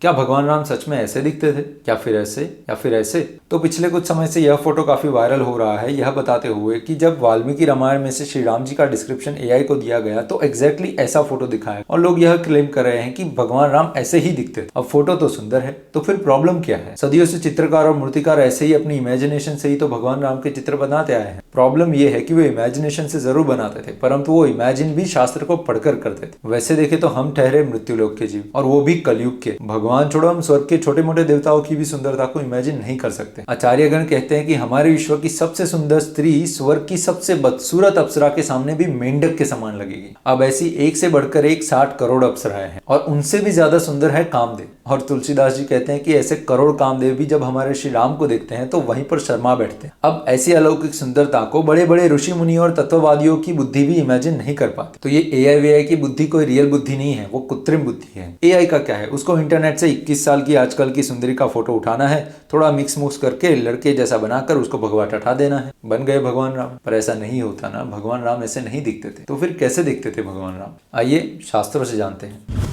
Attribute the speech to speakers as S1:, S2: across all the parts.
S1: क्या भगवान राम सच में ऐसे दिखते थे या फिर ऐसे या फिर ऐसे? तो पिछले कुछ समय से यह फोटो काफी वायरल हो रहा है, यह बताते हुए कि जब वाल्मीकि रामायण में से श्री राम जी का डिस्क्रिप्शन एआई को दिया गया तो एग्जैक्टली ऐसा फोटो दिखाया और लोग यह क्लेम कर रहे हैं कि भगवान राम ऐसे ही दिखते थे। अब फोटो तो सुंदर है, तो फिर प्रॉब्लम क्या है? सदियों से चित्रकार और मूर्तिकार ऐसे ही अपनी इमेजिनेशन से ही तो भगवान राम के चित्र बनाते आए हैं। प्रॉब्लम यह है कि वो इमेजिनेशन से जरूर बनाते थे, परंतु वो इमेजिन भी शास्त्र को पढ़कर करते थे। वैसे देखे तो हम ठहरे मृत्युलोक के जीव, और वो भी कलयुग के। भगवान छोड़ो, हम स्वर्ग के छोटे मोटे देवताओं की भी सुंदरता को इमेजिन नहीं कर सकते। आचार्यगण कहते हैं कि हमारे विश्व की सबसे सुंदर स्त्री स्वर्ग की सबसे बदसूरत अप्सरा के सामने भी मेंढक के समान लगेगी। अब ऐसी एक से बढ़कर एक 60 करोड़ अप्सराएं हैं, और उनसे भी ज्यादा सुंदर है कामदेव। और तुलसीदास जी कहते हैं कि ऐसे करोड़ कामदेव भी जब हमारे श्री राम को देखते हैं तो वहीं पर शर्मा बैठते हैं। अब ऐसी अलौकिक सुंदरता को बड़े बड़े ऋषि मुनि और तत्ववादियों की बुद्धि भी इमेजिन नहीं कर पाती। तो ये एआई वीआई की बुद्धि कोई रियल बुद्धि नहीं है, वो कृत्रिम बुद्धि है। एआई का क्या है, उसको इंटरनेट से 21 साल की आजकल की सुंदरी का फोटो उठाना है, थोड़ा मिक्स मुक्स करके लड़के जैसा बनाकर उसको भगवा टठा देना है, बन गए भगवान राम। पर ऐसा नहीं होता ना, भगवान राम ऐसे नहीं दिखते थे। तो फिर कैसे दिखते थे भगवान राम? आइए शास्त्रों से जानते हैं।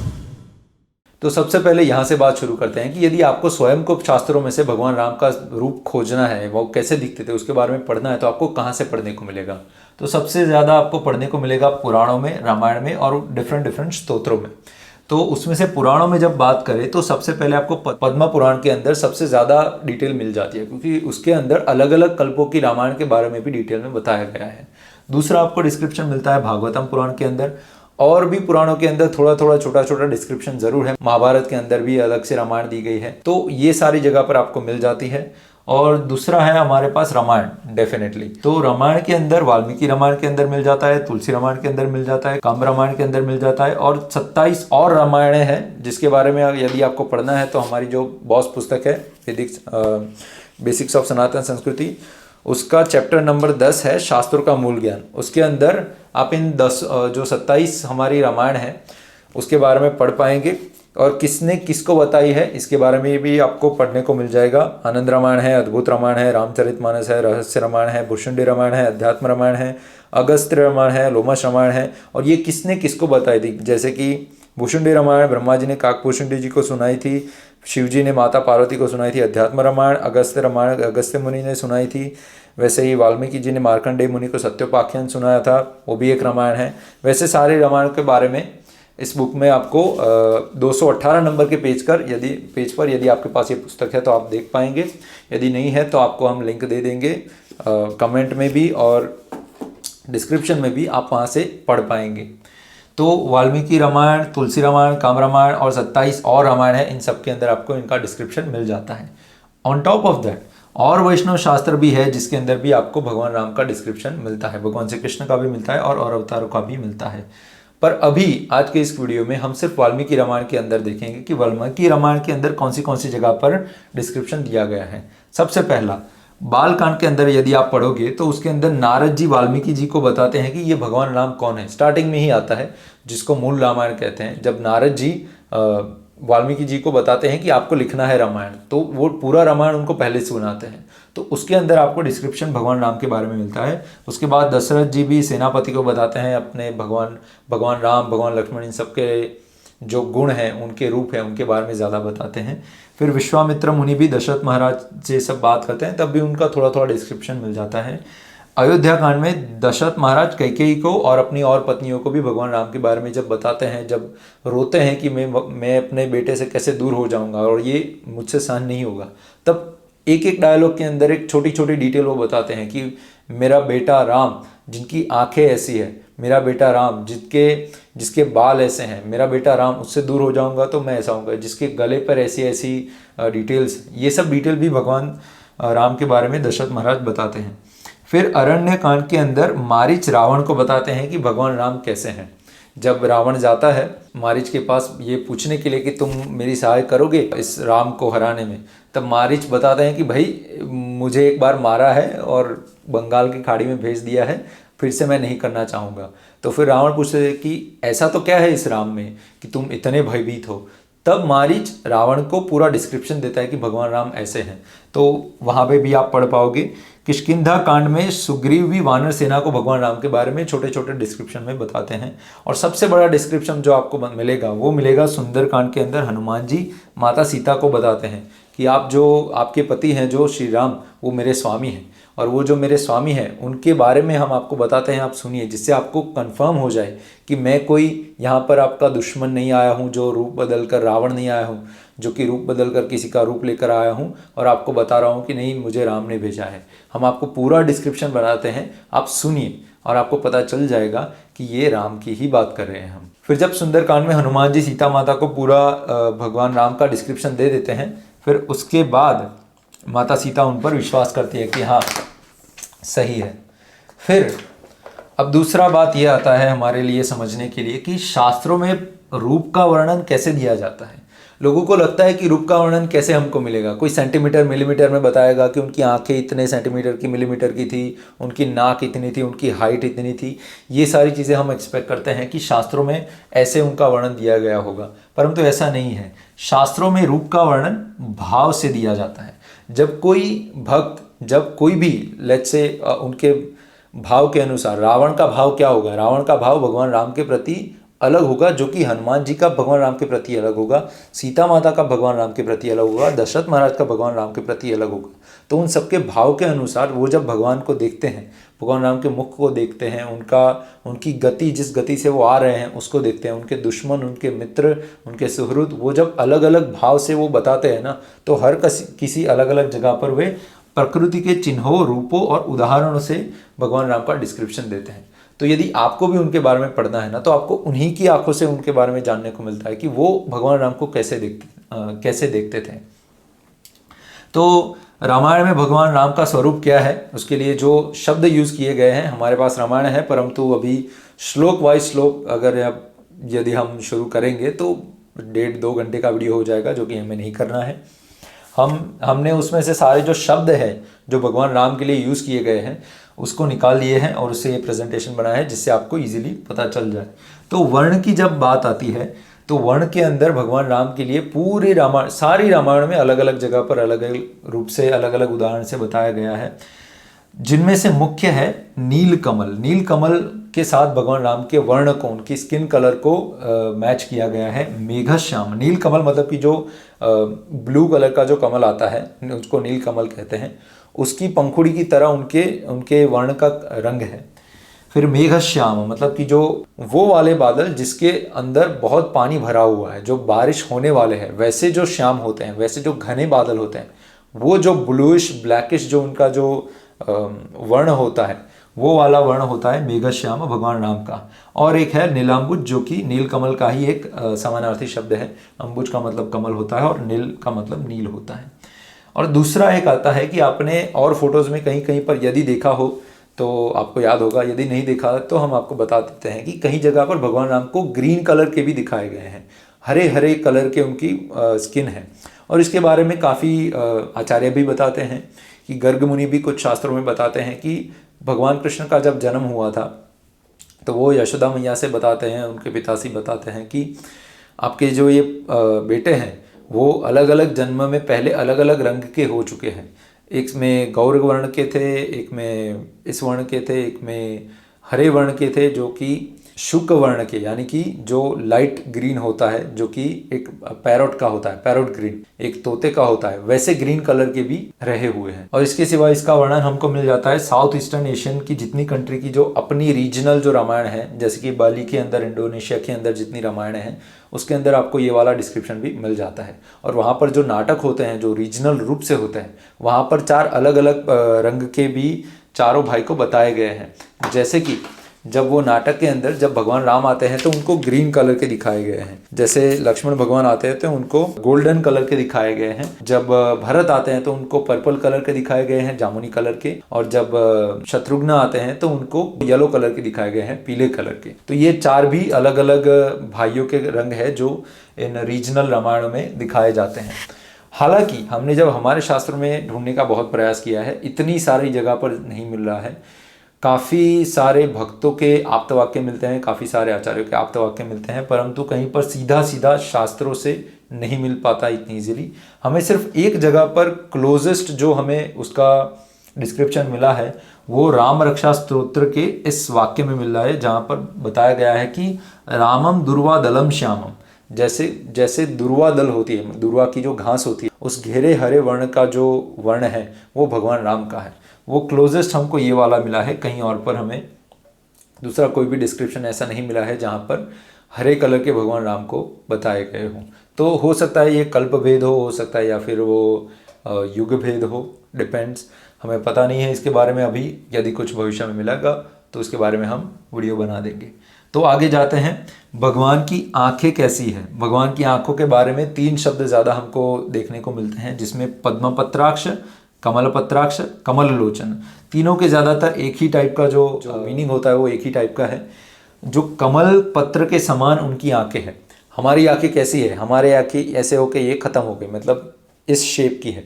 S1: तो सबसे पहले यहाँ से बात शुरू करते हैं कि यदि आपको स्वयं को शास्त्रों में से भगवान राम का रूप खोजना है, वो कैसे दिखते थे उसके बारे में पढ़ना है, तो आपको कहाँ से पढ़ने को मिलेगा? तो सबसे ज़्यादा आपको पढ़ने को मिलेगा पुराणों में, रामायण में और डिफरेंट स्तोत्रों में। तो उसमें से पुराणों में जब बात करें तो सबसे पहले आपको पद्म पुराण के अंदर सबसे ज़्यादा डिटेल मिल जाती है, क्योंकि उसके अंदर अलग अलग कल्पों की रामायण के बारे में भी डिटेल में बताया गया है। दूसरा आपको डिस्क्रिप्शन मिलता है भागवतम पुराण के अंदर, और भी पुराणों के अंदर थोड़ा थोड़ा छोटा छोटा डिस्क्रिप्शन जरूर है। महाभारत के अंदर भी अलग से रामायण दी गई है, तो ये सारी जगह पर आपको मिल जाती है। और दूसरा है हमारे पास रामायण, डेफिनेटली। तो रामायण के अंदर वाल्मीकि रामायण के अंदर मिल जाता है, तुलसी रामायण के अंदर मिल जाता है, काम्ब रामायण के अंदर मिल जाता है, और 27 और रामायण हैं जिसके बारे में यदि आपको पढ़ना है तो हमारी जो बॉस पुस्तक है वैदिक बेसिक्स ऑफ सनातन संस्कृति, उसका चैप्टर नंबर 10 है शास्त्रों का मूल ज्ञान। उसके अंदर आप इन 10 जो 27 हमारी रामायण है उसके बारे में पढ़ पाएंगे, और किसने किसको बताई है इसके बारे में भी आपको पढ़ने को मिल जाएगा। आनंद रामायण है, अद्भुत रामायण है, रामचरितमानस है, रहस्य रामायण है, भुषुंडी रामायण है, अध्यात्म रामायण है, अगस्त्य रामायण है, लोमश रामायण है, और ये किसने किसको बताई थी। जैसे कि भुषुंडी रामायण ब्रह्मा जी ने काकभूषुंडी जी को सुनाई थी, शिव जी ने माता पार्वती को सुनाई थी। अध्यात्म रामायण अगस्त्य रामायण अगस्त्य मुनि ने सुनाई थी। वैसे ही वाल्मीकि जी ने मार्कंडेय मुनि को सत्योपाख्यान सुनाया था, वो भी एक रामायण है। वैसे सारे रामायण के बारे में इस बुक में आपको 218 नंबर के पेज पर यदि आपके पास ये पुस्तक है तो आप देख पाएंगे। यदि नहीं है तो आपको हम लिंक दे देंगे कमेंट में भी और डिस्क्रिप्शन में भी, आप वहाँ से पढ़ पाएंगे। तो वाल्मीकि रामायण, तुलसी रामायण, काम्ब रामायण और 27 और रामायण है, इन सब के अंदर आपको इनका डिस्क्रिप्शन मिल जाता है। ऑन टॉप ऑफ दैट और वैष्णव शास्त्र भी है जिसके अंदर भी आपको भगवान राम का डिस्क्रिप्शन मिलता है, भगवान श्री कृष्ण का भी मिलता है और अवतारों का भी मिलता है। पर अभी आज के इस वीडियो में हम सिर्फ वाल्मीकि रामायण के अंदर देखेंगे कि वाल्मीकि रामायण के अंदर कौन सी जगह पर डिस्क्रिप्शन दिया गया है। सबसे पहला बालकांड के अंदर यदि आप पढ़ोगे तो उसके अंदर नारद जी वाल्मीकि जी को बताते हैं कि ये भगवान राम कौन है। स्टार्टिंग में ही आता है, जिसको मूल रामायण कहते हैं। जब नारद जी वाल्मीकि जी को बताते हैं कि आपको लिखना है रामायण, तो वो पूरा रामायण उनको पहले से सुनाते हैं, तो उसके अंदर आपको डिस्क्रिप्शन भगवान राम के बारे में मिलता है। उसके बाद दशरथ जी भी सेनापति को बताते हैं अपने भगवान राम, भगवान लक्ष्मण, इन सबके जो गुण हैं, उनके रूप हैं, उनके बारे में ज़्यादा बताते हैं। फिर विश्वामित्र मुनि भी दशरथ महाराज से सब बात करते हैं, तब भी उनका थोड़ा थोड़ा डिस्क्रिप्शन मिल जाता है। अयोध्या कांड में दशरथ महाराज कैकेयी को और अपनी और पत्नियों को भी भगवान राम के बारे में जब बताते हैं, जब रोते हैं कि मैं अपने बेटे से कैसे दूर हो जाऊंगा और ये मुझसे सहन नहीं होगा, तब एक एक डायलॉग के अंदर एक छोटी छोटी डिटेल वो बताते हैं कि मेरा बेटा राम जिनकी आंखें ऐसी है, मेरा बेटा राम जिसके बाल ऐसे हैं, मेरा बेटा राम उससे दूर हो जाऊंगा तो मैं ऐसा होऊंगा, जिसके गले पर ऐसी ऐसी डिटेल्स, ये सब डिटेल भी भगवान राम के बारे में दशरथ महाराज बताते हैं। फिर अरण्य कांड के अंदर मारीच रावण को बताते हैं कि भगवान राम कैसे हैं। जब रावण जाता है मारीच के पास ये पूछने के लिए कि तुम मेरी सहाय करोगे इस राम को हराने में, तब मारीच बताते हैं कि भाई मुझे एक बार मारा है और बंगाल की खाड़ी में भेज दिया है, फिर से मैं नहीं करना चाहूँगा। तो फिर रावण पूछते हैं कि ऐसा तो क्या है इस राम में कि तुम इतने भयभीत हो। तब मारीच रावण को पूरा डिस्क्रिप्शन देता है कि भगवान राम ऐसे हैं, तो वहाँ पे भी आप पढ़ पाओगे। किष्किंधा कांड में सुग्रीव भी वानर सेना को भगवान राम के बारे में छोटे छोटे डिस्क्रिप्शन में बताते हैं। और सबसे बड़ा डिस्क्रिप्शन जो आपको मिलेगा वो मिलेगा सुंदर कांड के अंदर। हनुमान जी माता सीता को बताते हैं कि आप जो आपके पति हैं जो श्री राम, वो मेरे स्वामी हैं, और वो जो मेरे स्वामी हैं उनके बारे में हम आपको बताते हैं, आप सुनिए, जिससे आपको कंफर्म हो जाए कि मैं कोई यहाँ पर आपका दुश्मन नहीं आया हूँ, जो रूप बदल कर रावण नहीं आया हूँ, जो कि रूप बदल कर किसी का रूप लेकर आया हूँ और आपको बता रहा हूँ कि नहीं, मुझे राम ने भेजा है। हम आपको पूरा डिस्क्रिप्शन बनाते हैं, आप सुनिए और आपको पता चल जाएगा कि ये राम की ही बात कर रहे हैं हम। फिर जब सुंदरकांड में हनुमान जी सीता माता को पूरा भगवान राम का डिस्क्रिप्शन दे देते हैं, फिर उसके बाद माता सीता उन पर विश्वास करती है कि हाँ सही है। फिर अब दूसरा बात यह आता है हमारे लिए समझने के लिए कि शास्त्रों में रूप का वर्णन कैसे दिया जाता है। लोगों को लगता है कि रूप का वर्णन कैसे हमको मिलेगा, कोई सेंटीमीटर मिलीमीटर में बताएगा कि उनकी आंखें इतने सेंटीमीटर की मिलीमीटर की थी, उनकी नाक इतनी थी, उनकी हाइट इतनी थी। ये सारी चीज़ें हम एक्सपेक्ट करते हैं कि शास्त्रों में ऐसे उनका वर्णन दिया गया होगा, परंतु ऐसा नहीं है। शास्त्रों में रूप का वर्णन भाव से दिया जाता है। जब कोई भक्त, जब कोई भी लेट्स से उनके भाव के अनुसार, रावण का भाव क्या होगा, रावण का भाव भगवान राम के प्रति अलग होगा, जो कि हनुमान जी का भगवान राम के प्रति अलग होगा, सीता माता का भगवान राम के प्रति अलग होगा, दशरथ महाराज का भगवान राम के प्रति अलग होगा। तो उन सबके भाव के अनुसार वो जब भगवान को देखते हैं, भगवान राम के मुख को देखते हैं, उनकी गति, जिस गति से वो आ रहे हैं उसको देखते हैं, उनके दुश्मन, उनके मित्र, उनके सुहृद, वो जब अलग अलग भाव से वो बताते हैं ना, तो हर किसी अलग अलग जगह पर वे प्रकृति के चिन्हों, रूपों और उदाहरणों से भगवान राम का डिस्क्रिप्शन देते हैं। तो यदि आपको भी उनके बारे में पढ़ना है ना, तो आपको उन्हीं की आंखों से उनके बारे में जानने को मिलता है कि वो भगवान राम को कैसे देखते थे। तो रामायण में भगवान राम का स्वरूप क्या है, उसके लिए जो शब्द यूज़ किए गए हैं, हमारे पास रामायण है, परंतु अभी श्लोक वाइज श्लोक अगर यदि हम शुरू करेंगे तो 1.5-2 घंटे का वीडियो हो जाएगा, जो कि हमें नहीं करना है। हमने उसमें से सारे जो शब्द हैं जो भगवान राम के लिए यूज़ किए गए हैं उसको निकाल लिए हैं और उससे ये प्रेजेंटेशन बनाया है, जिससे आपको इजीली पता चल जाए। तो वर्ण की जब बात आती है तो वर्ण के अंदर भगवान राम के लिए पूरे रामायण, सारी रामायण में अलग अलग जगह पर अलग अलग रूप से, अलग अलग उदाहरण से बताया गया है, जिनमें से मुख्य है नील कमल। नील कमल के साथ भगवान राम के वर्ण को, उनकी स्किन कलर को मैच किया गया है। मेघश्याम, नील कमल मतलब कि जो ब्लू कलर का जो कमल आता है उसको नील कमल कहते हैं, उसकी पंखुड़ी की तरह उनके वर्ण का रंग है। फिर मेघश्याम मतलब कि जो वो वाले बादल जिसके अंदर बहुत पानी भरा हुआ है, जो बारिश होने वाले हैं, वैसे जो श्याम होते हैं, वैसे जो घने बादल होते हैं, वो जो ब्लूइश ब्लैकिश जो उनका जो वर्ण होता है, वो वाला वर्ण होता है मेघश्याम भगवान राम का। और एक है नीलांबुज, जो कि नील कमल का ही एक समानार्थी शब्द है। अंबुज का मतलब कमल होता है और नील का मतलब नील होता है। और दूसरा एक आता है कि आपने और फोटोज़ में कहीं कहीं पर यदि देखा हो तो आपको याद होगा, यदि नहीं देखा तो हम आपको बता देते हैं कि कहीं जगह पर भगवान राम को ग्रीन कलर के भी दिखाए गए हैं, हरे हरे कलर के उनकी स्किन है। और इसके बारे में काफ़ी आचार्य भी बताते हैं कि गर्ग मुनि भी कुछ शास्त्रों में बताते हैं कि भगवान कृष्ण का जब जन्म हुआ था तो वो यशोदा मैया से बताते हैं, उनके पिताश्री बताते हैं कि आपके जो ये बेटे हैं वो अलग अलग जन्म में पहले अलग अलग रंग के हो चुके हैं। एक में गौर वर्ण के थे, एक में इस वर्ण के थे, एक में हरे वर्ण के थे, जो कि शुक्र वर्ण के, यानी कि जो लाइट ग्रीन होता है, जो कि एक पैरोट का होता है, पैरोट ग्रीन एक तोते का होता है, वैसे ग्रीन कलर के भी रहे हुए हैं। और इसके सिवा इसका वर्णन हमको मिल जाता है साउथ ईस्टर्न एशियन की जितनी कंट्री की जो अपनी रीजनल जो रामायण है, जैसे कि बाली के अंदर, इंडोनेशिया के अंदर जितनी रामायण है, उसके अंदर आपको ये वाला डिस्क्रिप्शन भी मिल जाता है। और वहाँ पर जो नाटक होते हैं, जो रीजनल रूप से होते हैं, वहाँ पर 4 अलग अलग रंग के भी चारों भाई को बताए गए हैं। जैसे कि जब वो नाटक के अंदर जब भगवान राम आते हैं तो उनको ग्रीन कलर के दिखाए गए हैं, जैसे लक्ष्मण भगवान आते हैं तो उनको गोल्डन कलर के दिखाए गए हैं, जब भरत आते हैं तो उनको पर्पल कलर के दिखाए गए हैं, जामुनी कलर के, और जब शत्रुघ्न आते हैं तो उनको येलो कलर के दिखाए गए हैं, पीले कलर के। तो ये 4 भी अलग अलग भाइयों के रंग है जो इन रीजनल रामायणों में दिखाए जाते हैं। हालांकि हमने जब हमारे शास्त्रों में ढूंढने का बहुत प्रयास किया है, इतनी सारी जगह पर नहीं मिल रहा है। काफ़ी सारे भक्तों के आप्तवाक्य मिलते हैं, काफ़ी सारे आचार्यों के आप्तवाक्य मिलते हैं, परंतु कहीं पर सीधा सीधा शास्त्रों से नहीं मिल पाता इतनी ईजिली। हमें सिर्फ एक जगह पर क्लोजेस्ट जो हमें उसका डिस्क्रिप्शन मिला है वो राम रक्षा स्तोत्र के इस वाक्य में मिल रहा है, जहाँ पर बताया गया है कि रामम दुर्वा दलम श्यामम, जैसे जैसे दुर्वा दल होती है, दुर्वा की जो घास होती है, उस घेरे हरे वर्ण का जो वर्ण है वो भगवान राम का है। वो क्लोजेस्ट हमको ये वाला मिला है, कहीं और पर हमें दूसरा कोई भी डिस्क्रिप्शन ऐसा नहीं मिला है जहाँ पर हरे कलर के भगवान राम को बताए गए हों। तो हो सकता है ये कल्प भेद हो सकता है या फिर वो युग भेद हो, डिपेंड्स, हमें पता नहीं है इसके बारे में अभी। यदि कुछ भविष्य में मिलेगा तो उसके बारे में हम वीडियो बना देंगे। तो आगे जाते हैं, भगवान की आंखें कैसी है। भगवान की आंखों के बारे में 3 शब्द ज़्यादा हमको देखने को मिलते हैं, जिसमें पद्मपत्राक्ष, कमल पत्राक्ष, कमल लोचन, तीनों के ज़्यादातर एक ही टाइप का जो मीनिंग होता है वो एक ही टाइप का है। जो कमल पत्र के समान उनकी आंखें हैं। हमारी आंखें कैसी है, हमारे आंखें ऐसे होके ये ख़त्म हो गई, मतलब इस शेप की है,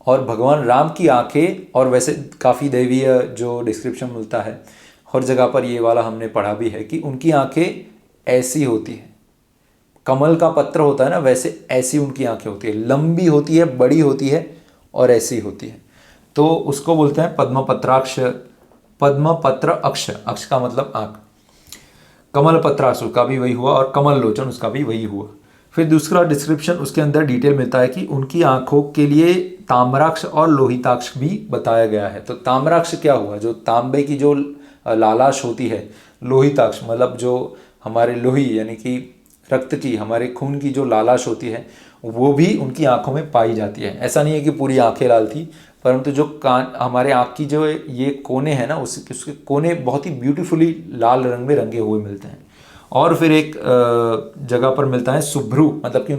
S1: और भगवान राम की आंखें, और वैसे काफ़ी दैवीय जो डिस्क्रिप्शन मिलता है हर जगह पर, ये वाला हमने पढ़ा भी है कि उनकी आंखें ऐसी होती है, कमल का पत्र होता है ना वैसे ऐसी उनकी आंखें होती है, लंबी होती है, बड़ी होती है और ऐसी होती है। तो उसको बोलते हैं पद्मपत्राक्ष, पद्मपत्र अक्ष, अक्ष का मतलब आंख। कमल पत्राक्ष उसका भी वही हुआ, और कमल लोचन उसका भी वही हुआ। फिर दूसरा डिस्क्रिप्शन उसके अंदर डिटेल मिलता है कि उनकी आंखों के लिए ताम्राक्ष और लोहिताक्ष भी बताया गया है। तो ताम्राक्ष क्या हुआ, जो तांबे की जो लालाश होती है, लोहिताक्ष मतलब जो हमारे लोही यानी कि रक्त की, हमारे खून की जो लालाश होती है वो भी उनकी आंखों में पाई जाती है। ऐसा नहीं है कि पूरी आंखें लाल थी, परंतु जो कान, हमारे आँख की जो ये कोने हैं ना, उसके कोने बहुत ही ब्यूटीफुली लाल रंग में रंगे हुए मिलते हैं। और फिर एक जगह पर मिलता है शुभ्रू, मतलब कि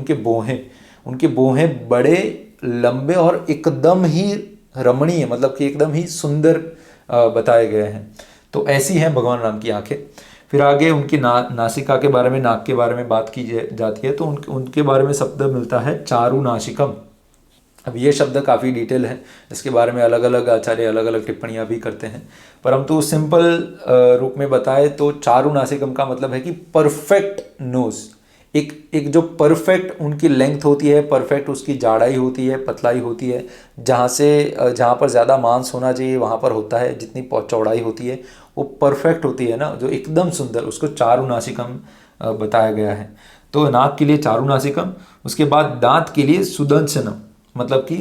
S1: उनके बोहें बड़े लंबे और एकदम ही रमणीय, मतलब कि एकदम ही सुंदर बताए गए हैं। तो ऐसी हैं भगवान राम की आंखें। फिर आगे उनकी नासिका के बारे में, नाक के बारे में बात की जाती है, तो उनके बारे में शब्द मिलता है चारु नासिकम। अब ये शब्द काफ़ी डिटेल है, इसके बारे में अलग अलग आचार्य अलग अलग टिप्पणियाँ भी करते हैं, परंतु सिंपल रूप में बताए तो चारु नासिकम का मतलब है कि परफेक्ट नोज, एक जो परफेक्ट उनकी लेंथ होती है, परफेक्ट उसकी जाड़ाई होती है, पतलाई होती है, जहाँ पर ज़्यादा मांस होना चाहिए वहाँ पर होता है, जितनी चौड़ाई होती है वो परफेक्ट होती है ना, जो एकदम सुंदर, उसको चारु नासिकम बताया गया है। तो नाक के लिए चारु नासिकम, उसके बाद दांत के लिए सुदर्शनम, मतलब कि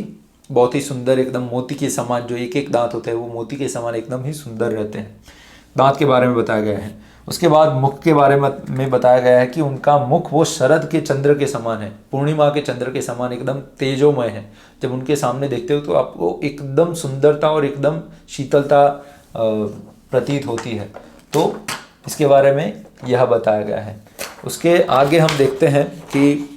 S1: बहुत ही सुंदर, एकदम मोती के समान, जो एक एक दांत होते हैं वो मोती के समान एकदम ही सुंदर रहते हैं। दांत के बारे में बताया गया है। उसके बाद मुख के बारे में बताया गया है कि उनका मुख वो शरद के चंद्र के समान है, पूर्णिमा के चंद्र के समान एकदम तेजोमय है। जब उनके सामने देखते हो तो आपको एकदम सुंदरता और एकदम शीतलता प्रतीत होती है। तो इसके बारे में यह बताया गया है। उसके आगे हम देखते हैं कि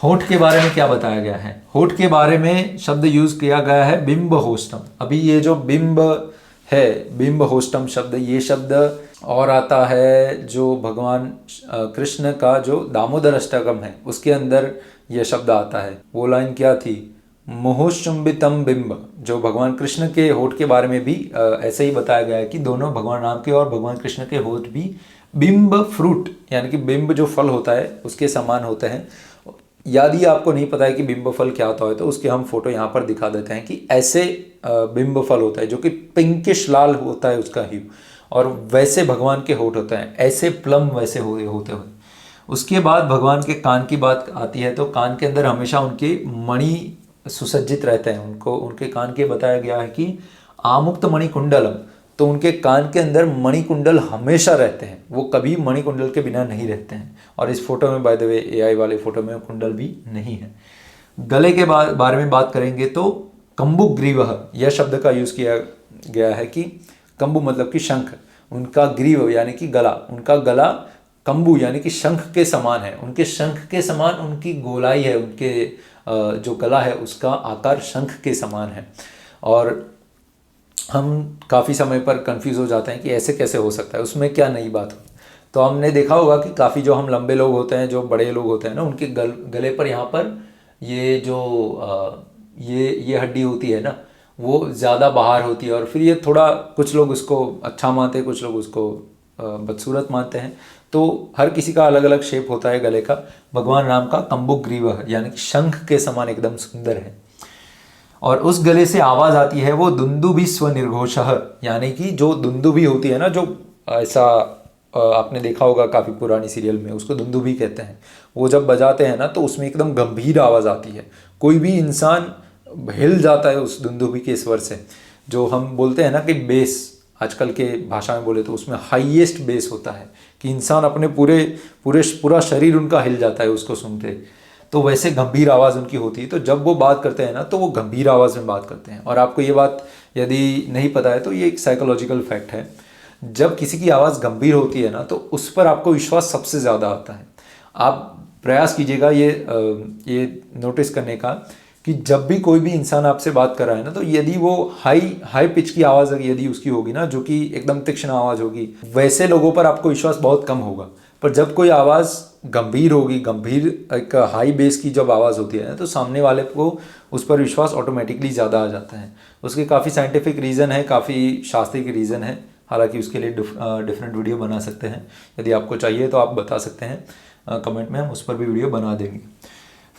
S1: होठ के बारे में क्या बताया गया है। होठ के बारे में शब्द यूज किया गया है बिंब होष्टम। अभी ये जो बिंब है, बिंब होष्टम शब्द, ये शब्द और आता है जो भगवान कृष्ण का जो दामोदर अष्टकम है उसके अंदर ये शब्द आता है। वो लाइन क्या थी, मुहुश्चुंबितम बिंब, जो भगवान कृष्ण के होठ के बारे में भी ऐसे ही बताया गया है कि दोनों भगवान राम के और भगवान कृष्ण के होठ भी बिंब फ्रूट यानी कि बिंब जो फल होता है उसके समान होते हैं। यदि आपको नहीं पता है कि बिंब फल क्या होता है तो उसके हम फोटो यहाँ पर दिखा देते हैं कि ऐसे बिंब फल होता है जो कि पिंकिश लाल होता है उसका ह्यू, और वैसे भगवान के होठ होते हैं, ऐसे प्लम वैसे होते हुए। उसके बाद भगवान के कान की बात आती है तो कान के अंदर हमेशा उनके मणि सुसज्जित रहते हैं। उनके कान के बताया गया है कि आमुक्त मणिकुंडलम, तो उनके कान के अंदर मणिकुंडल हमेशा रहते हैं, वो कभी मणिकुंडल के बिना नहीं रहते हैं। और इस फोटो में बाय द वे AI वाले फोटो में कुंडल भी नहीं है। गले के बारे में बात करेंगे तो कंबुग्रीवः, यह शब्द का यूज़ किया गया है कि कंबु मतलब कि शंख, उनका ग्रीव यानी कि गला, उनका गला कंबु यानी कि शंख के समान है। उनके शंख के समान उनकी गोलाई है, उनके जो गला है उसका आकार शंख के समान है। और हम काफ़ी समय पर कंफ्यूज हो जाते हैं कि ऐसे कैसे हो सकता है, उसमें क्या नई बात हो। तो हमने देखा होगा कि काफ़ी जो हम लंबे लोग होते हैं, जो बड़े लोग होते हैं ना, उनके गले पर यहाँ पर ये जो ये हड्डी होती है ना वो ज़्यादा बाहर होती है, और फिर ये थोड़ा, कुछ लोग उसको अच्छा मानते हैं, कुछ लोग उसको बदसूरत मानते हैं। तो हर किसी का अलग अलग शेप होता है गले का। भगवान राम का कंबुग्रीव यानी कि शंख के समान एकदम सुंदर है। और उस गले से आवाज़ आती है वो दुंदुभि स्वनिर्घोषः, यानी कि जो दुंदुभि होती है ना, जो ऐसा आपने देखा होगा काफ़ी पुरानी सीरियल में, उसको दुंदुभि कहते हैं। वो जब बजाते हैं ना तो उसमें एकदम गंभीर आवाज़ आती है, कोई भी इंसान हिल जाता है उस दुंदुभि के स्वर से। जो हम बोलते हैं ना कि बेस, आजकल के भाषा में बोले तो उसमें हाईएस्ट बेस होता है कि इंसान अपने पूरा शरीर उनका हिल जाता है उसको सुनते। तो वैसे गंभीर आवाज़ उनकी होती है। तो जब वो बात करते हैं ना तो वो गंभीर आवाज़ में बात करते हैं। और आपको ये बात यदि नहीं पता है तो ये एक साइकोलॉजिकल फैक्ट है, जब किसी की आवाज़ गंभीर होती है ना तो उस पर आपको विश्वास सबसे ज़्यादा आता है। आप प्रयास कीजिएगा ये नोटिस करने का कि जब भी कोई भी इंसान आपसे बात कर रहा है ना, तो यदि वो हाई पिच की आवाज़ यदि उसकी होगी ना, जो कि एकदम तीक्ष्ण आवाज़ होगी, वैसे लोगों पर आपको विश्वास बहुत कम होगा। पर जब कोई आवाज़ गंभीर होगी, गंभीर एक हाई बेस की जब आवाज़ होती है तो सामने वाले को उस पर विश्वास ऑटोमेटिकली ज़्यादा आ जाता है। उसके काफ़ी साइंटिफिक रीज़न है, काफ़ी शास्त्रीय रीज़न है। हालांकि उसके लिए डिफरेंट वीडियो बना सकते हैं, यदि आपको चाहिए तो आप बता सकते हैं कमेंट में, हम उस पर भी वीडियो बना देंगे।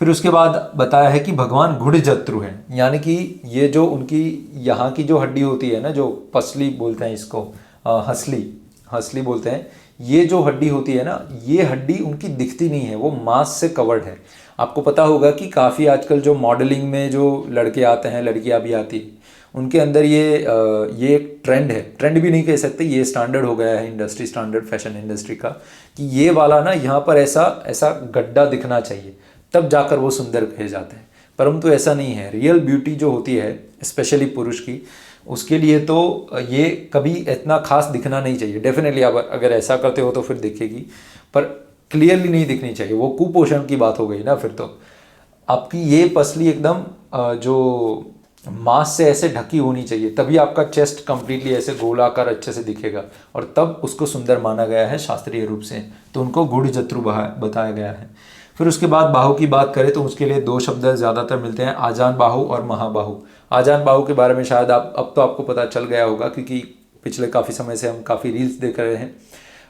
S1: फिर उसके बाद बताया है कि भगवान गुढ़जत्रु हैं, यानी कि ये जो उनकी यहाँ की जो हड्डी होती है ना, जो पसली बोलते हैं इसको, हंसली बोलते हैं, ये जो हड्डी होती है ना, ये हड्डी उनकी दिखती नहीं है, वो मांस से कवर्ड है। आपको पता होगा कि काफ़ी आजकल जो मॉडलिंग में जो लड़के आते हैं, लड़कियां भी आती हैं, उनके अंदर ये एक ट्रेंड है, ट्रेंड भी नहीं कह सकते, ये स्टैंडर्ड हो गया है इंडस्ट्री, स्टैंडर्ड फैशन इंडस्ट्री का, कि ये वाला ना यहाँ पर ऐसा गड्ढा दिखना चाहिए, तब जाकर वो सुंदर कहे जाते हैं। परंतु ऐसा नहीं है। रियल ब्यूटी जो होती है स्पेशली पुरुष की, उसके लिए तो ये कभी इतना खास दिखना नहीं चाहिए। डेफिनेटली आप अगर ऐसा करते हो तो फिर दिखेगी, पर क्लियरली नहीं दिखनी चाहिए, वो कुपोषण की बात हो गई ना। फिर तो आपकी ये पसली एकदम जो मांस से ऐसे ढकी होनी चाहिए, तभी आपका चेस्ट कंप्लीटली ऐसे गोलाकार अच्छे से दिखेगा, और तब उसको सुंदर माना गया है शास्त्रीय रूप से। तो उनको गुढ़जत्रु बताया गया है। फिर उसके बाद बाहु की बात करें तो उसके लिए दो शब्द ज़्यादातर मिलते हैं, आजान बाहु और महाबाहु। आजान बाहु के बारे में शायद अब तो आपको पता चल गया होगा, क्योंकि पिछले काफ़ी समय से हम काफ़ी रील्स देख रहे हैं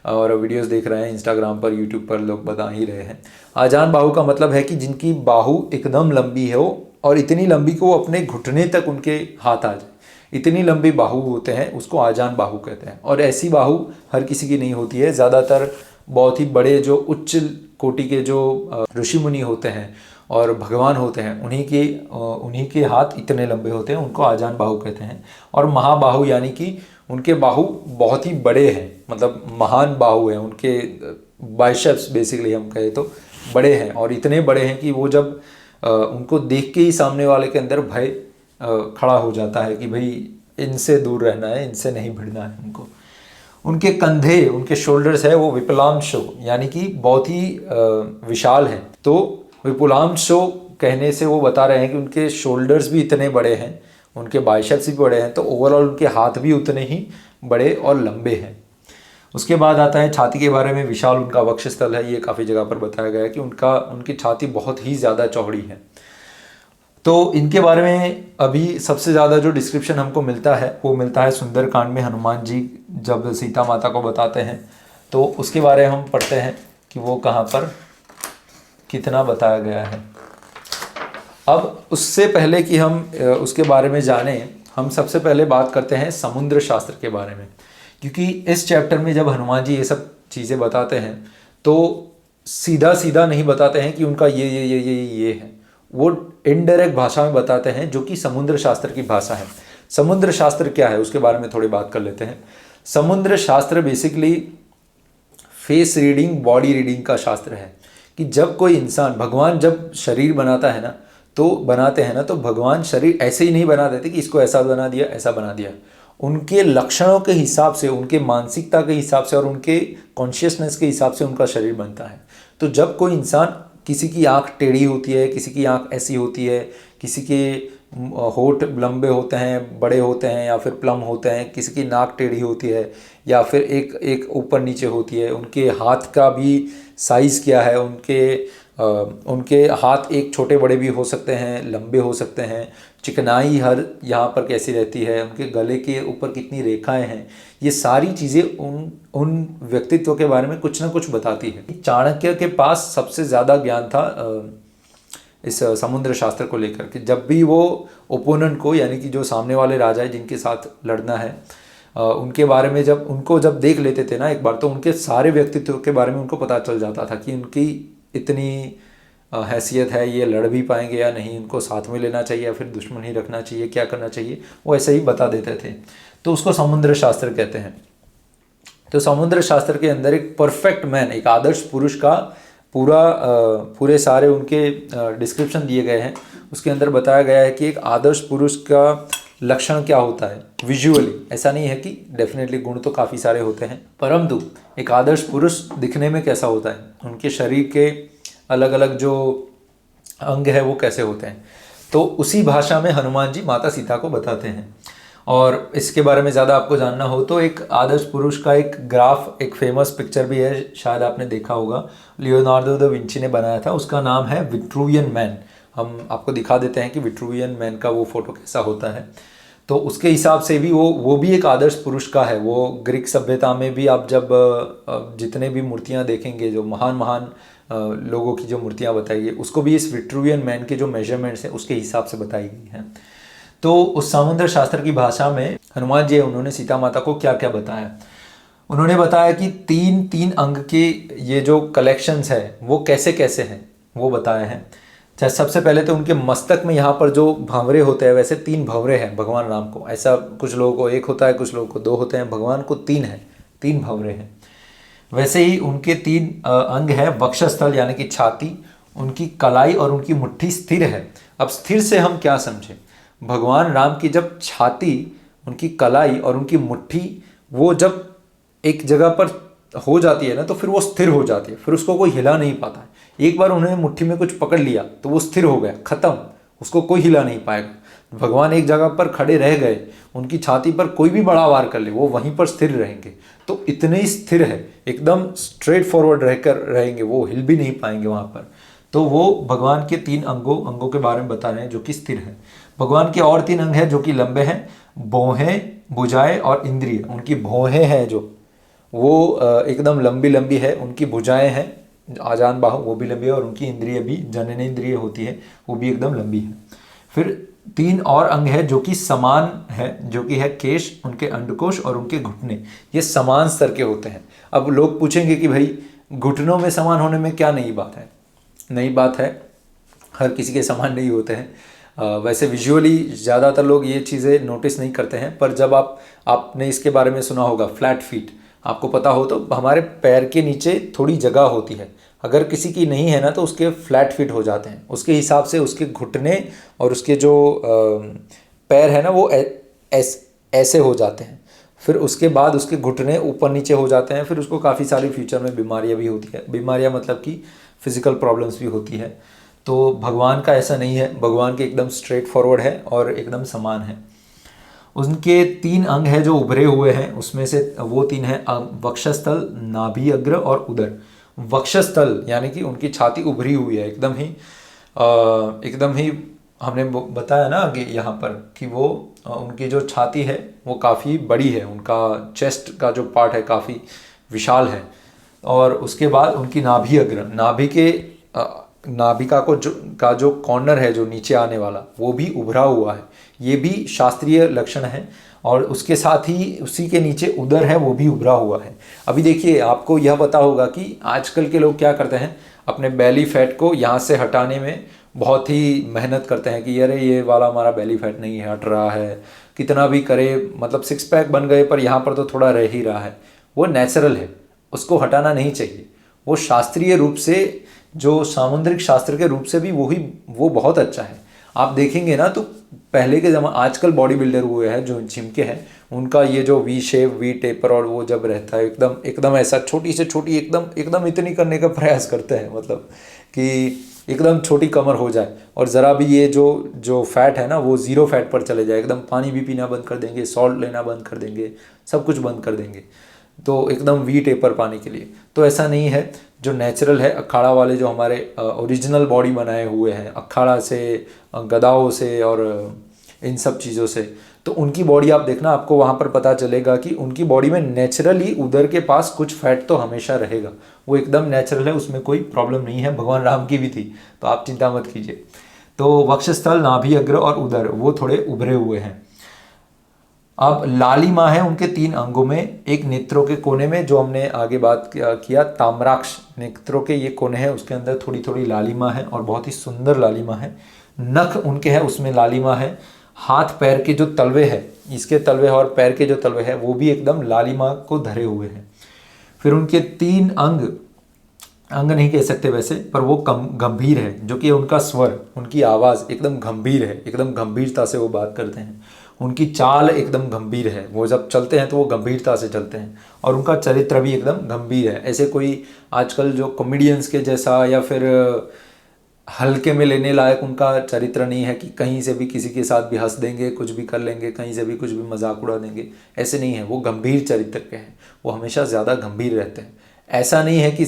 S1: और वीडियोस देख रहे हैं, इंस्टाग्राम पर, यूट्यूब पर लोग बता ही रहे हैं। आजान बाहु का मतलब है कि जिनकी बाहु एकदम लंबी है, और इतनी लंबी को वो अपने घुटने तक उनके हाथ आ जाए, इतनी लंबी बाहु होते हैं, उसको आजान बाहु कहते हैं। और ऐसी बाहु हर किसी की नहीं होती है। ज़्यादातर बहुत ही बड़े जो उच्च कोटि के जो ऋषि मुनि होते हैं और भगवान होते हैं, उन्हीं के हाथ इतने लंबे होते हैं, उनको आजान बाहु कहते हैं। और महाबाहु यानी कि उनके बाहु बहुत ही बड़े हैं, मतलब महान बाहु हैं, उनके बाइसेप्स बेसिकली हम कहें तो बड़े हैं, और इतने बड़े हैं कि वो जब उनको देख के ही सामने वाले के अंदर भय खड़ा हो जाता है कि भाई इनसे दूर रहना है, इनसे नहीं भिड़ना है उनको। उनके कंधे, उनके शोल्डर्स है वो विपुलांशो, यानी कि बहुत ही विशाल हैं। तो विपुलांशो कहने से वो बता रहे हैं कि उनके शोल्डर्स भी इतने बड़े हैं, उनके बाइसेप्स भी बड़े हैं, तो ओवरऑल उनके हाथ भी उतने ही बड़े और लंबे हैं। उसके बाद आता है छाती के बारे में। विशाल उनका वक्षस्थल है, ये काफ़ी जगह पर बताया गया है कि उनकी छाती बहुत ही ज़्यादा चौड़ी है। तो इनके बारे में अभी सबसे ज़्यादा जो डिस्क्रिप्शन हमको मिलता है वो मिलता है सुंदरकांड में। हनुमान जी जब सीता माता को बताते हैं तो उसके बारे में हम पढ़ते हैं कि वो कहाँ पर कितना बताया गया है। अब उससे पहले कि हम उसके बारे में जानें, हम सबसे पहले बात करते हैं समुद्र शास्त्र के बारे में, क्योंकि इस चैप्टर में जब हनुमान जी ये सब चीज़ें बताते हैं तो सीधा सीधा नहीं बताते हैं कि उनका ये है, वो इनडायरेक्ट भाषा में बताते हैं, जो कि समुद्र शास्त्र की भाषा है। समुद्र शास्त्र क्या है उसके बारे में थोड़ी बात कर लेते हैं। समुद्र शास्त्र basically face reading, body reading का शास्त्र है, कि जब कोई इंसान, भगवान जब शरीर बनाते हैं ना तो भगवान शरीर ऐसे ही नहीं बना देते कि इसको ऐसा बना दिया, ऐसा बना दिया। उनके लक्षणों के हिसाब से, उनके मानसिकता के हिसाब से और उनके कॉन्शियसनेस के हिसाब से उनका शरीर बनता है। तो जब कोई इंसान, किसी की आँख टेढ़ी होती है, किसी की आँख ऐसी होती है, किसी के होठ लंबे होते हैं, बड़े होते हैं, या फिर प्लम होते हैं, किसी की नाक टेढ़ी होती है, या फिर एक ऊपर नीचे होती है, उनके हाथ का भी साइज़ क्या है, उनके हाथ एक छोटे बड़े भी हो सकते हैं, लंबे हो सकते हैं, चिकनाई हर यहाँ पर कैसी रहती है, उनके गले के ऊपर कितनी रेखाएं हैं, ये सारी चीज़ें उन व्यक्तित्व के बारे में कुछ ना कुछ बताती है। चाणक्य के पास सबसे ज़्यादा ज्ञान था इस समुद्र शास्त्र को लेकर कि जब भी वो ओपोनेंट को, यानी कि जो सामने वाले राजा है जिनके साथ लड़ना है, उनके बारे में जब देख लेते थे ना एक बार, तो उनके सारे व्यक्तित्व के बारे में उनको पता चल जाता था कि उनकी इतनी हैसियत है, ये लड़ भी पाएंगे या नहीं, उनको साथ में लेना चाहिए या फिर दुश्मन ही रखना चाहिए, क्या करना चाहिए, वो ऐसे ही बता देते थे। तो उसको समुद्र शास्त्र कहते हैं। तो समुद्र शास्त्र के अंदर एक परफेक्ट मैन, एक आदर्श पुरुष का पूरे सारे उनके डिस्क्रिप्शन दिए गए हैं। उसके अंदर बताया गया है कि एक आदर्श पुरुष का लक्षण क्या होता है विजुअली। ऐसा नहीं है कि डेफिनेटली गुण तो काफ़ी सारे होते हैं, परंतु एक आदर्श पुरुष दिखने में कैसा होता है, उनके शरीर के अलग अलग जो अंग है वो कैसे होते हैं। तो उसी भाषा में हनुमान जी माता सीता को बताते हैं। और इसके बारे में ज़्यादा आपको जानना हो तो एक आदर्श पुरुष का एक ग्राफ, एक फेमस पिक्चर भी है, शायद आपने देखा होगा, लियोनार्डो दा विंची ने बनाया था, उसका नाम है विट्रूवियन मैन। हम आपको दिखा देते हैं कि विट्रूवियन मैन का वो फोटो कैसा होता है। तो उसके हिसाब से भी वो भी एक आदर्श पुरुष का है। वो ग्रीक सभ्यता में भी आप जब जितने भी मूर्तियाँ देखेंगे, जो महान महान लोगों की जो मूर्तियाँ बताई गई, उसको भी इस विट्रूवियन मैन के जो मेजरमेंट्स हैं उसके हिसाब से बताई गई हैं। तो उस समुद्र शास्त्र की भाषा में हनुमान जी उन्होंने सीता माता को क्या क्या बताया। उन्होंने बताया कि तीन अंग के ये जो कलेक्शंस है वो कैसे कैसे हैं वो बताए हैं। चाहे सबसे पहले तो उनके मस्तक में यहाँ पर जो भंवरे होते हैं, वैसे 3 भंवरे हैं भगवान राम को। ऐसा कुछ लोगों को 1 होता है, कुछ लोगों को 2 होते हैं, भगवान को 3 है, 3 भंवरे हैं। वैसे ही उनके 3 अंग है। वक्षस्थल यानी कि छाती, उनकी कलाई और उनकी मुट्ठी स्थिर है। अब स्थिर से हम क्या समझें, भगवान राम की जब छाती, उनकी कलाई और उनकी मुट्ठी वो जब एक जगह पर हो जाती है ना, तो फिर वो स्थिर हो जाती है, फिर उसको कोई हिला नहीं पाता है। एक बार उन्होंने मुट्ठी में कुछ पकड़ लिया तो वो स्थिर हो गया, खत्म, उसको कोई हिला नहीं पाएगा। भगवान एक जगह पर खड़े रह गए, उनकी छाती पर कोई भी बड़ा वार कर ले वो वहीं पर स्थिर रहेंगे। तो इतने ही स्थिर है, एकदम स्ट्रेट फॉरवर्ड रहकर रहेंगे, वो हिल भी नहीं पाएंगे वहाँ पर। तो वो भगवान के 3 अंगों के बारे में बता रहे हैं जो कि स्थिर है। भगवान के और 3 अंग हैं जो कि लंबे हैं, भौहें, भुजाएं और इंद्रिय। उनकी भौहें हैं जो वो एकदम लंबी लंबी है, उनकी भुजाएं हैं आजान बाहु वो भी लंबी है, और उनकी इंद्रिय भी जननेंद्रिय होती है वो भी एकदम लंबी है। फिर 3 और अंग है जो कि समान है, जो कि है केश, उनके अंडकोश और उनके घुटने। ये समान स्तर के होते हैं। अब लोग पूछेंगे कि भाई घुटनों में समान होने में क्या नई बात है। नई बात है, हर किसी के समान नहीं होते हैं। वैसे विजुअली ज़्यादातर लोग ये चीज़ें नोटिस नहीं करते हैं, पर जब आपने इसके बारे में सुना होगा फ्लैट फीट, आपको पता हो तो हमारे पैर के नीचे थोड़ी जगह होती है, अगर किसी की नहीं है ना तो उसके फ्लैट फीट हो जाते हैं। उसके हिसाब से उसके घुटने और उसके जो पैर है ना वो ऐसे हो जाते हैं। फिर उसके बाद उसके घुटने ऊपर नीचे हो जाते हैं। फिर उसको काफ़ी सारी फ्यूचर में बीमारियां भी होती है। बीमारियां मतलब कि फिजिकल प्रॉब्लम्स भी होती है। तो भगवान का ऐसा नहीं है, भगवान के एकदम स्ट्रेट फॉरवर्ड है और एकदम समान है। उनके 3 अंग है जो उभरे हुए हैं, उसमें से वो 3 हैं वक्षस्थल, नाभि अग्र और उदर। वक्षस्थल यानी कि उनकी छाती उभरी हुई है एकदम ही हमने बताया ना आगे यहाँ पर कि वो उनकी जो छाती है वो काफ़ी बड़ी है, उनका चेस्ट का जो पार्ट है काफ़ी विशाल है। और उसके बाद उनकी नाभि अग्र, नाभिका का जो कॉर्नर है जो नीचे आने वाला वो भी उभरा हुआ है, ये भी शास्त्रीय लक्षण है। और उसके साथ ही उसी के नीचे उदर है वो भी उभरा हुआ है। अभी देखिए आपको यह पता होगा कि आजकल के लोग क्या करते हैं, अपने बेली फैट को यहाँ से हटाने में बहुत ही मेहनत करते हैं कि अरे ये वाला हमारा बेली फैट नहीं हट रहा है, कितना भी करे, मतलब 6 पैक बन गए पर यहाँ पर तो थोड़ा रह ही रहा है। वो नेचुरल है, उसको हटाना नहीं चाहिए। वो शास्त्रीय रूप से, जो सामुद्रिक शास्त्र के रूप से भी वो बहुत अच्छा है। आप देखेंगे ना तो पहले के आजकल बॉडी बिल्डर हुए हैं जो जिम के हैं, उनका ये जो वी शेप, वी टेपर और वो जब रहता है एकदम ऐसा छोटी से छोटी एकदम इतनी करने का प्रयास करते हैं, मतलब कि एकदम छोटी कमर हो जाए और ज़रा भी ये जो फैट है ना वो 0 फैट पर चले जाए। एकदम पानी भी पीना बंद कर देंगे, सॉल्ट लेना बंद कर देंगे, सब कुछ बंद कर देंगे, तो एकदम वी टेपर पाने के लिए। तो ऐसा नहीं है, जो नेचुरल है, अखाड़ा वाले जो हमारे ओरिजिनल बॉडी बनाए हुए हैं अखाड़ा से, गदाओं से और इन सब चीज़ों से, तो उनकी बॉडी आप देखना, आपको वहाँ पर पता चलेगा कि उनकी बॉडी में नेचुरली उदर के पास कुछ फैट तो हमेशा रहेगा, वो एकदम नेचुरल है, उसमें कोई प्रॉब्लम नहीं है। भगवान राम की भी थी, तो आप चिंता मत कीजिए। तो वक्षस्थल, नाभि, अग्र और उदर वो थोड़े उभरे हुए हैं। अब लालिमा है उनके 3 अंगों में, एक नेत्रों के कोने में, जो हमने आगे बात किया ताम्राक्ष नेत्रों के ये कोने हैं, उसके अंदर थोड़ी थोड़ी लालिमा है और बहुत ही सुंदर लालिमा है। नख उनके हैं, उसमें लालिमा है। हाथ पैर के जो तलवे हैं, इसके तलवे और पैर के जो तलवे हैं वो भी एकदम लालिमा को धरे हुए हैं। फिर उनके 3 अंग नहीं कह सकते वैसे, पर वो गंभीर है, जो कि उनका स्वर, उनकी आवाज़ एकदम गंभीर है, एकदम गंभीरता से वो बात करते हैं। उनकी चाल एकदम गंभीर है, वो जब चलते हैं तो वो गंभीरता से चलते हैं। और उनका चरित्र भी एकदम गंभीर है, ऐसे कोई आजकल जो कॉमेडियंस के जैसा या फिर हल्के में लेने लायक उनका चरित्र नहीं है कि कहीं से भी किसी के साथ भी हंस देंगे, कुछ भी कर लेंगे, कहीं से भी कुछ भी मजाक उड़ा देंगे, ऐसे नहीं है। वो गंभीर चरित्र के हैं, वो हमेशा ज़्यादा गंभीर रहते हैं। ऐसा नहीं है कि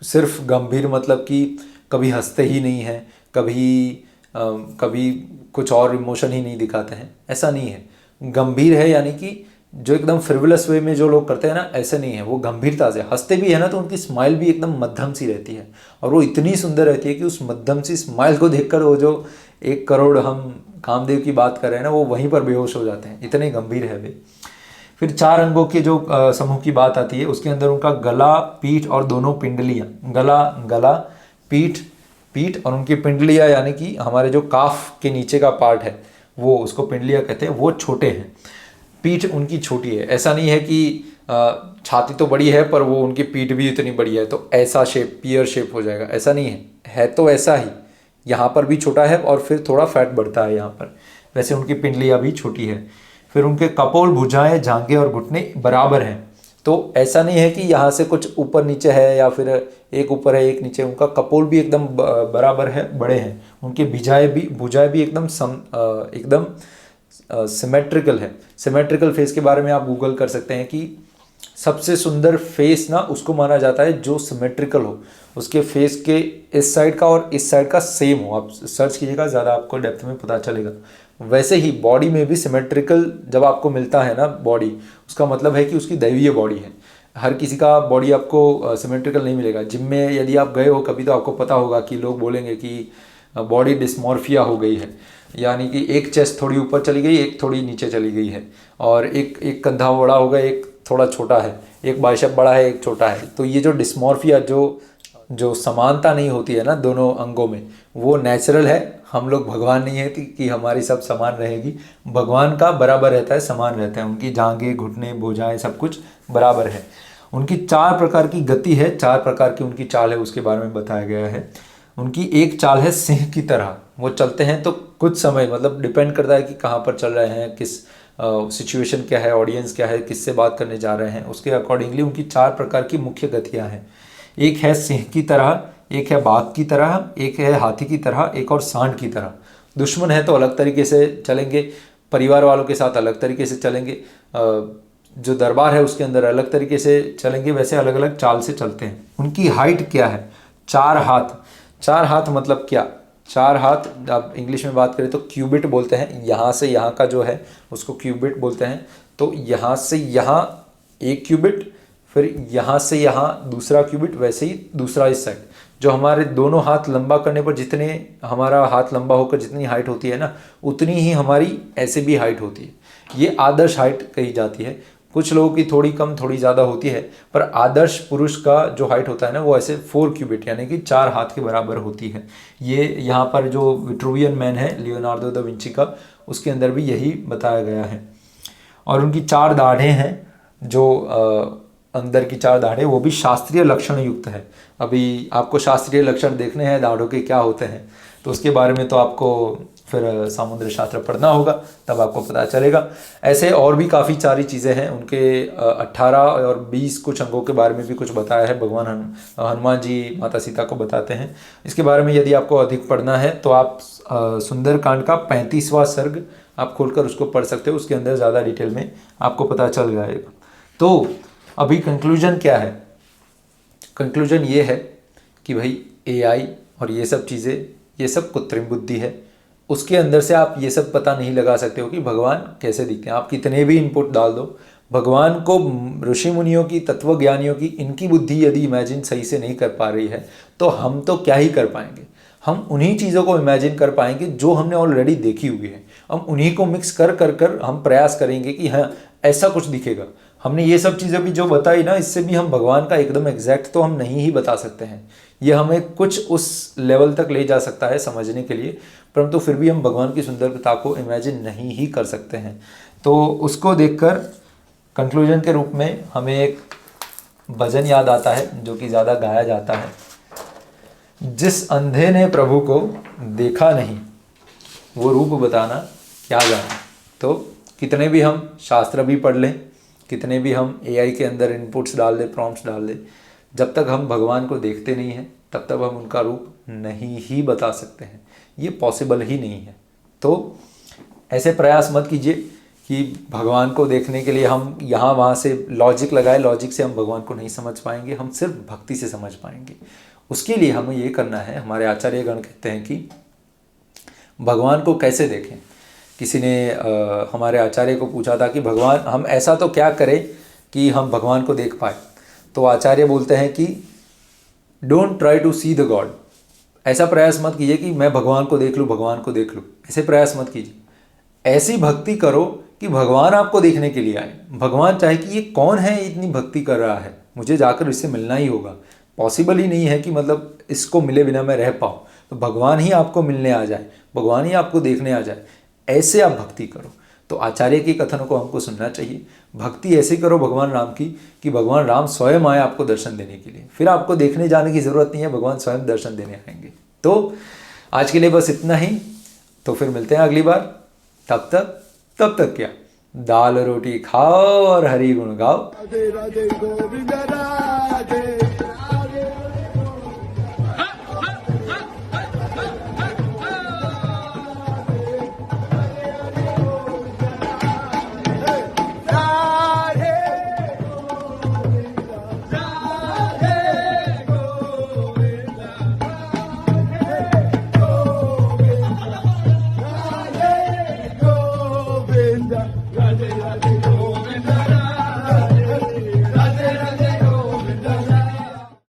S1: सिर्फ गंभीर मतलब कि कभी हंसते ही नहीं हैं, कभी कुछ और इमोशन ही नहीं दिखाते हैं, ऐसा नहीं है। गंभीर है यानी कि जो एकदम फ्रिवलस वे में जो लोग करते हैं ना, ऐसे नहीं है। वो गंभीरता से हंसते भी है ना, तो उनकी स्माइल भी एकदम मध्यम सी रहती है, और वो इतनी सुंदर रहती है कि उस मध्यम सी स्माइल को देखकर वो जो 1 करोड़ हम कामदेव की बात कर रहे हैं ना, वो वहीं पर बेहोश हो जाते हैं, इतने गंभीर है वे। फिर 4 अंगों के जो समूह की बात आती है, उसके अंदर उनका गला, पीठ और दोनों पिंडलियाँ, गला, पीठ और उनकी पिंडलियाँ, यानी कि हमारे जो काफ के नीचे का पार्ट है वो, उसको पिंडलियाँ कहते हैं, वो छोटे हैं। पीठ उनकी छोटी है, ऐसा नहीं है कि छाती तो बड़ी है पर वो उनकी पीठ भी इतनी बड़ी है तो ऐसा शेप, पियर शेप हो जाएगा, ऐसा नहीं है तो ऐसा ही। यहाँ पर भी छोटा है और फिर थोड़ा फैट बढ़ता है यहाँ पर, वैसे उनकी पिंडलियाँ भी छोटी है। फिर उनके कपोल, भुजाएं, जांघें और घुटने बराबर हैं, तो ऐसा नहीं है कि यहाँ से कुछ ऊपर नीचे है या फिर एक ऊपर है एक नीचे। उनका कपोल भी एकदम बराबर है, बड़े हैं। उनकी भुजाएं भी एकदम सिमेट्रिकल है। सिमेट्रिकल फेस के बारे में आप गूगल कर सकते हैं कि सबसे सुंदर फेस ना उसको माना जाता है जो सिमेट्रिकल हो, उसके फेस के इस साइड का और इस साइड का सेम हो। आप सर्च कीजिएगा, ज़्यादा आपको डेप्थ में पता चलेगा। वैसे ही बॉडी में भी सिमेट्रिकल जब आपको मिलता है ना बॉडी, उसका मतलब है कि उसकी दैवीय बॉडी है। हर किसी का बॉडी आपको सिमेट्रिकल नहीं मिलेगा। जिम में यदि आप गए हो कभी तो आपको पता होगा कि लोग बोलेंगे कि बॉडी डिस्मॉर्फिया हो गई है, यानी कि एक चेस्ट थोड़ी ऊपर चली गई, एक थोड़ी नीचे चली गई है, और एक कंधा बड़ा होगा, एक थोड़ा छोटा है, एक बाइसेप बड़ा है, एक छोटा है। तो ये जो डिस्मॉर्फिया, जो समानता नहीं होती है ना दोनों अंगों में, वो नेचुरल है। हम लोग भगवान नहीं है कि हमारी सब समान रहेगी। भगवान का बराबर रहता है, समान रहता है। उनकी जांघें, घुटने, भुजाएं सब कुछ बराबर है। उनकी 4 प्रकार की गति है, 4 प्रकार की उनकी चाल है, उसके बारे में बताया गया है। उनकी एक चाल है सिंह की तरह, वो चलते हैं तो कुछ समय, मतलब डिपेंड करता है कि कहाँ पर चल रहे हैं, किस सिचुएशन क्या है, ऑडियंस क्या है, किससे बात करने जा रहे हैं, उसके अकॉर्डिंगली उनकी 4 प्रकार की मुख्य गतियाँ हैं। एक है सिंह की तरह, एक है बाघ की तरह, एक है हाथी की तरह, एक और सांड की तरह। दुश्मन है तो अलग तरीके से चलेंगे, परिवार वालों के साथ अलग तरीके से चलेंगे, जो दरबार है उसके अंदर अलग तरीके से चलेंगे, वैसे अलग अलग चाल से चलते हैं। उनकी हाइट क्या है? 4 हाथ। 4 हाथ मतलब क्या? 4 हाथ आप इंग्लिश में बात करें तो क्यूबिट बोलते हैं। यहाँ से यहाँ का जो है उसको क्यूबिट बोलते हैं। तो यहाँ से यहाँ एक क्यूबिट, फिर यहाँ से यहाँ दूसरा क्यूबिट, वैसे ही दूसरा इस साइड। जो हमारे दोनों हाथ लंबा करने पर जितने हमारा हाथ लंबा होकर जितनी हाइट होती है ना, उतनी ही हमारी ऐसे भी हाइट होती है। ये आदर्श हाइट कही जाती है। कुछ लोगों की थोड़ी कम थोड़ी ज़्यादा होती है, पर आदर्श पुरुष का जो हाइट होता है ना, वो ऐसे 4 क्यूबिट यानी कि 4 हाथ के बराबर होती है। ये यहाँ पर जो विट्रूवियन मैन है लियोनार्डो दा विंची का, उसके अंदर भी यही बताया गया है। और उनकी 4 दाढ़ें हैं, जो अंदर की 4 दाढ़ें, वो भी शास्त्रीय लक्षण युक्त है। अभी आपको शास्त्रीय लक्षण देखने हैं दाढ़ों के क्या होते हैं, तो उसके बारे में तो आपको फिर समुद्र शास्त्र पढ़ना होगा, तब आपको पता चलेगा। ऐसे और भी काफ़ी सारी चीज़ें हैं। उनके 18 और 20 कुछ अंगों के बारे में भी कुछ बताया है। भगवान हनुमान जी माता सीता को बताते हैं। इसके बारे में यदि आपको अधिक पढ़ना है तो आप सुंदरकांड का 35वां सर्ग आप खोलकर उसको पढ़ सकते हो। उसके अंदर ज़्यादा डिटेल में आपको पता चल जाएगा। तो अभी कंक्लूजन क्या है? कंक्लूजन ये है कि भाई AI और ये सब चीज़ें, ये सब कृत्रिम बुद्धि है। उसके अंदर से आप ये सब पता नहीं लगा सकते हो कि भगवान कैसे दिखते हैं। आप कितने भी इनपुट डाल दो, भगवान को ऋषि मुनियों की, तत्वज्ञानियों की, इनकी बुद्धि यदि इमेजिन सही से नहीं कर पा रही है तो हम तो क्या ही कर पाएंगे। हम उन्हीं चीज़ों को इमेजिन कर पाएंगे जो हमने ऑलरेडी देखी हुई है। हम उन्हीं को मिक्स कर कर कर हम प्रयास करेंगे कि हाँ ऐसा कुछ दिखेगा। हमने ये सब चीज़ें भी जो बताई ना, इससे भी हम भगवान का एकदम एग्जैक्ट तो हम नहीं ही बता सकते हैं। ये हमें कुछ उस लेवल तक ले जा सकता है समझने के लिए, परंतु फिर भी हम भगवान की सुंदरता को इमेजिन नहीं ही कर सकते हैं। तो उसको देखकर कंक्लूजन के रूप में हमें एक भजन याद आता है जो कि ज़्यादा गाया जाता है। जिस अंधे ने प्रभु को देखा नहीं, वो रूप बताना क्या जाने। तो कितने भी हम शास्त्र भी पढ़ लें, कितने भी हम एआई के अंदर इनपुट्स डाल दें, प्रॉम्प्ट्स डाल दें, जब तक हम भगवान को देखते नहीं हैं तब तक हम उनका रूप नहीं ही बता सकते हैं। ये पॉसिबल ही नहीं है। तो ऐसे प्रयास मत कीजिए कि भगवान को देखने के लिए हम यहाँ वहाँ से लॉजिक लगाए। लॉजिक से हम भगवान को नहीं समझ पाएंगे, हम सिर्फ भक्ति से समझ पाएंगे। उसके लिए हमें ये करना है, हमारे आचार्यगण कहते हैं कि भगवान को कैसे देखें। किसी ने हमारे आचार्य को पूछा था कि भगवान, हम ऐसा तो क्या करें कि हम भगवान को देख पाए। तो आचार्य बोलते हैं कि don't try to see the god. ऐसा प्रयास मत कीजिए कि मैं भगवान को देख लूँ, भगवान को देख लूँ, ऐसे प्रयास मत कीजिए। ऐसी भक्ति करो कि भगवान आपको देखने के लिए आए। भगवान चाहे कि ये कौन है, इतनी भक्ति कर रहा है, मुझे जाकर इससे मिलना ही होगा। पॉसिबल ही नहीं है कि मतलब इसको मिले बिना मैं रह पाऊँ। तो भगवान ही आपको मिलने आ जाए, भगवान ही आपको देखने आ जाए, ऐसे आप भक्ति करो। तो आचार्य के कथनों को हमको सुनना चाहिए। भक्ति ऐसे करो भगवान राम की कि भगवान राम स्वयं आए आपको दर्शन देने के लिए। फिर आपको देखने जाने की ज़रूरत नहीं है, भगवान स्वयं दर्शन देने आएंगे। तो आज के लिए बस इतना ही। तो फिर मिलते हैं अगली बार। तब तक क्या, दाल रोटी खाओ और हरि गुण गाओ।
S2: Radhe Radhe Govind Radhe. Radhe Radhe Govinda